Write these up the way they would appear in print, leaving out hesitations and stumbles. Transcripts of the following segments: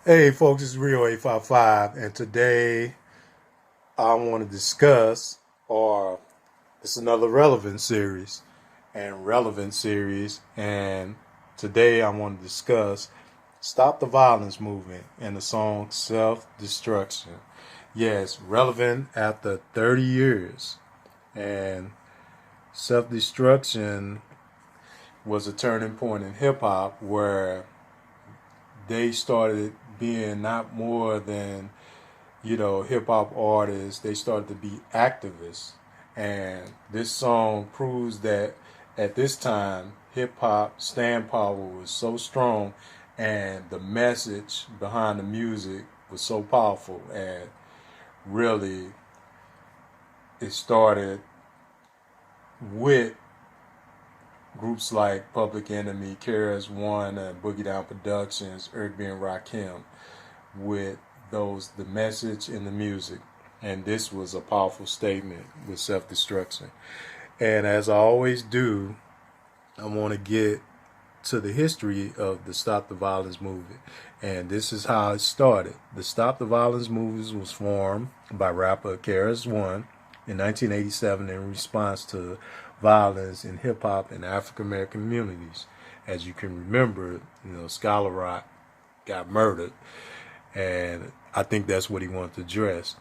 Hey folks, it's Rio 855, and today I want to discuss, or it's another relevant series, and today I want to discuss Stop the Violence movement and the song Self Destruction. Yes, relevant after 30 years, and Self Destruction was a turning point in hip hop where they started being not more than hip hop artists. They started to be activists. And this song proves that at this time, hip hop stand power was so strong and the message behind the music was so powerful. And really, it started with groups like Public Enemy, KRS One, and Boogie Down Productions, Eric B. and Rakim, with the message in the music. And this was a powerful statement with self-destruction. And as I always do, I want to get to the history of the Stop the Violence movement. And this is how it started. The Stop the Violence movement was formed by rapper KRS One in 1987 in response to violence in hip hop and African American communities. As you can remember, SKYLA Rock got murdered, and I think that's what he wanted to address.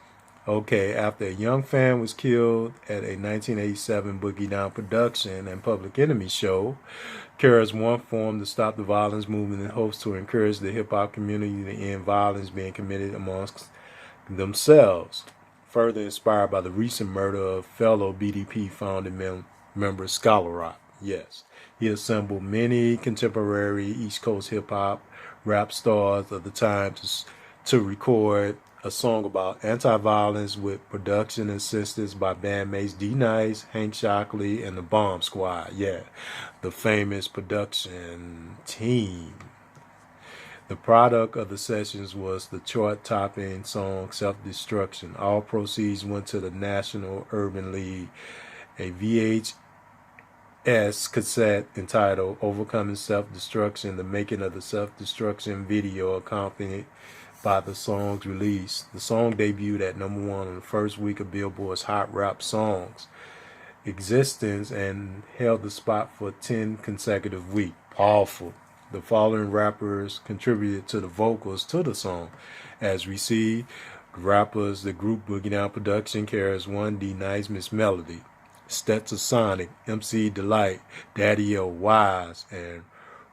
Okay, after a young fan was killed at a 1987 Boogie Down production and Public Enemy show, KRS One formed the Stop the Violence movement in hopes to encourage the hip hop community to end violence being committed amongst themselves. Further inspired by the recent murder of fellow BDP founding member SKYLA Rock. Yes, he assembled many contemporary East Coast hip hop rap stars of the time to record a song about anti-violence with production assistance by bandmates D Nice, Hank Shockley, and the Bomb Squad. Yeah, the famous production team. The product of the sessions was the chart-topping song Self-Destruction. All proceeds went to the National Urban League. A VHS cassette entitled Overcoming Self-Destruction, the making of the Self-Destruction video accompanied by the song's release. The song debuted at #1 on the first week of Billboard's Hot Rap Songs existence and held the spot for 10 consecutive weeks. Powerful. The following rappers contributed to the vocals to the song. As we see, rappers, the group Boogie Down Production, KRS One, D Nice, Miss Melody, Stetsasonic, MC Delight, Daddy O Wise, and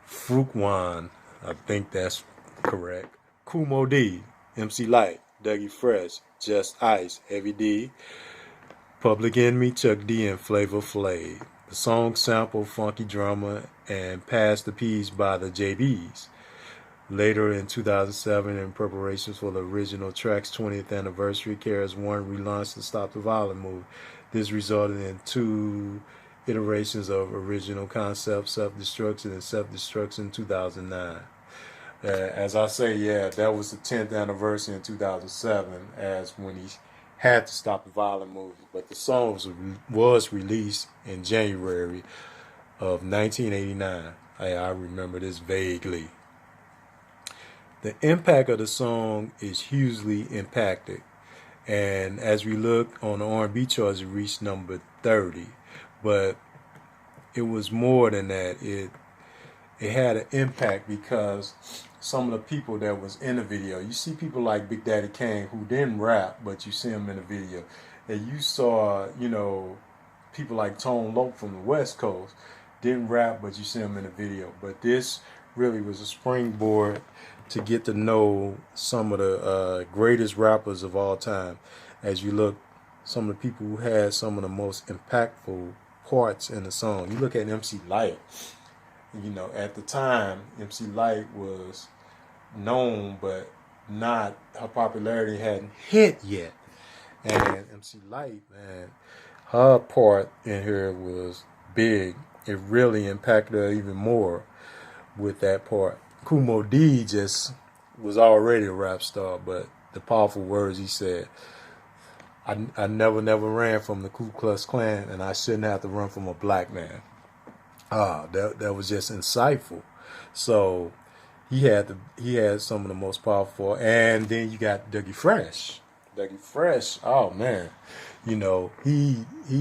Fruquan. I think that's correct. Kumo D, MC Light, Dougie Fresh, Just Ice, Heavy D, Public Enemy, Chuck D, and Flavor Flav. The song sampled funky drama and passed the piece by the JBs. Later in 2007, in preparations for the original track's 20th anniversary, KRS One relaunched the Stop the Violence movement. This resulted in 2 iterations of original concept, Self-Destruction and Self-Destruction 2009. As I say, yeah, that was the 10th anniversary in 2007, as when he had to stop the violent movement. But the song was released in January of 1989. I remember this vaguely. The impact of the song is hugely impacted. And as we look on the R&B charts, it reached number 30. But it was more than that. It had an impact because some of the people that was in the video, you see people like Big Daddy Kane who didn't rap, but you see him in the video. And you saw, people like Tone Loc from the West Coast didn't rap, but you see him in the video. But this really was a springboard to get to know some of the greatest rappers of all time. As you look, some of the people who had some of the most impactful parts in the song. You look at MC Lyte. At the time, MC Lyte was known, but not, her popularity hadn't hit yet. And MC Lyte, man, her part in here was big. It really impacted her even more with that part. Kumo D just was already a rap star, but the powerful words he said, I never ran from the Ku Klux Klan, and I shouldn't have to run from a black man. That was just insightful. So he had some of the most powerful. And then you got Dougie Fresh. Dougie Fresh, oh man, he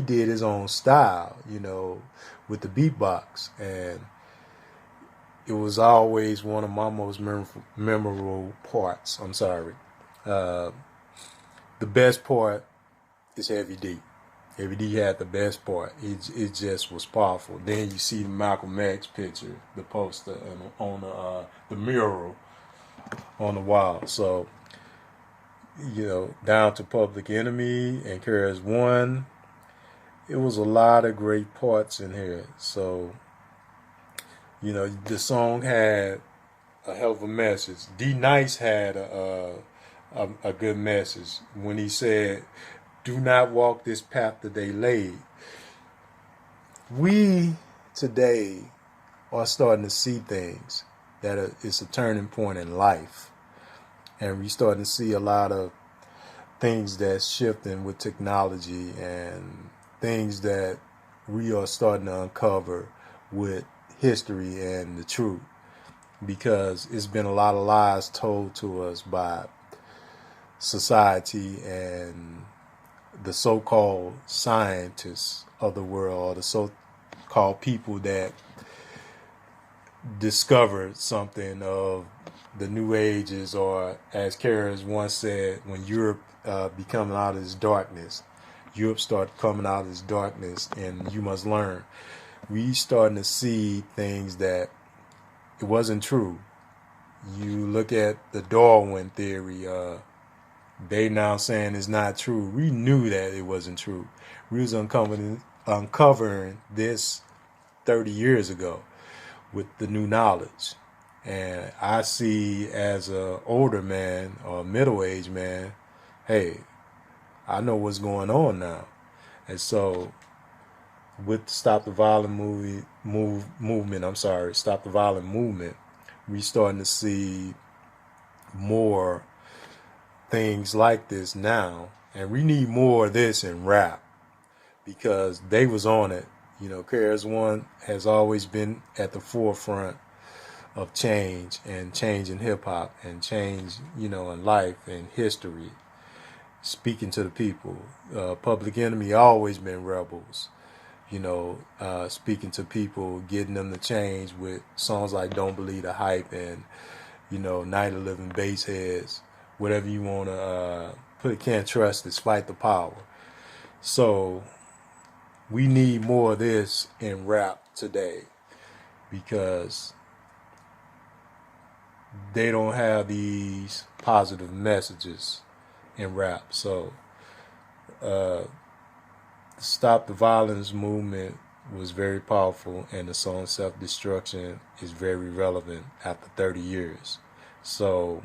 did his own style, with the beatbox, and it was always one of my most memorable parts. I'm sorry. Uh, the best part is Heavy D. Heavy D had the best part. It just was powerful. Then you see the Malcolm X picture, the poster on the mural on the wall. So, down to Public Enemy and KRS One, it was a lot of great parts in here. So, the song had a hell of a message. D Nice had a good message when he said, "Do not walk this path that they laid." We today are starting to see things that it's a turning point in life, and we're starting to see a lot of things that's shifting with technology and things that we are starting to uncover with history and the truth, because it's been a lot of lies told to us by society and the so-called scientists of the world, or the so-called people that discovered something of the New Ages, or as KRS once said, when Europe becoming out of this darkness, Europe started coming out of this darkness, and you must learn. We starting to see things that it wasn't true. You look at the Darwin theory, they now saying it's not true. We knew that it wasn't true. We was uncovering this 30 years ago with the new knowledge. And I see, as a older man or middle-aged man, hey, I know what's going on now. And so with the Stop the Violent movement, we starting to see more things like this now, and we need more of this in rap, because they was on it. KRS One has always been at the forefront of change, and change in hip hop, and change, in life and history, speaking to the people. Public Enemy always been rebels, speaking to people, getting them to change with songs like Don't Believe the Hype and, Night of Living Bass Heads, whatever you want to put it. Can't Trust This, Fight the Power. So we need more of this in rap today, because they don't have these positive messages in rap. So Stop the Violence movement was very powerful, and the song Self-Destruction is very relevant after 30 years. So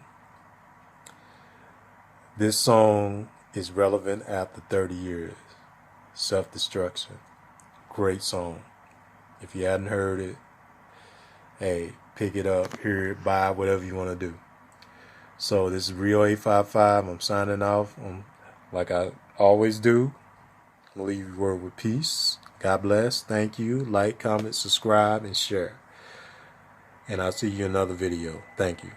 this song is relevant after 30 years. Self-Destruction. Great song. If you hadn't heard it, hey, pick it up, hear it, buy whatever you want to do. So this is Rio 855. I'm signing off. Like I always do, I'll leave you word with peace. God bless. Thank you. Like, comment, subscribe, and share. And I'll see you in another video. Thank you.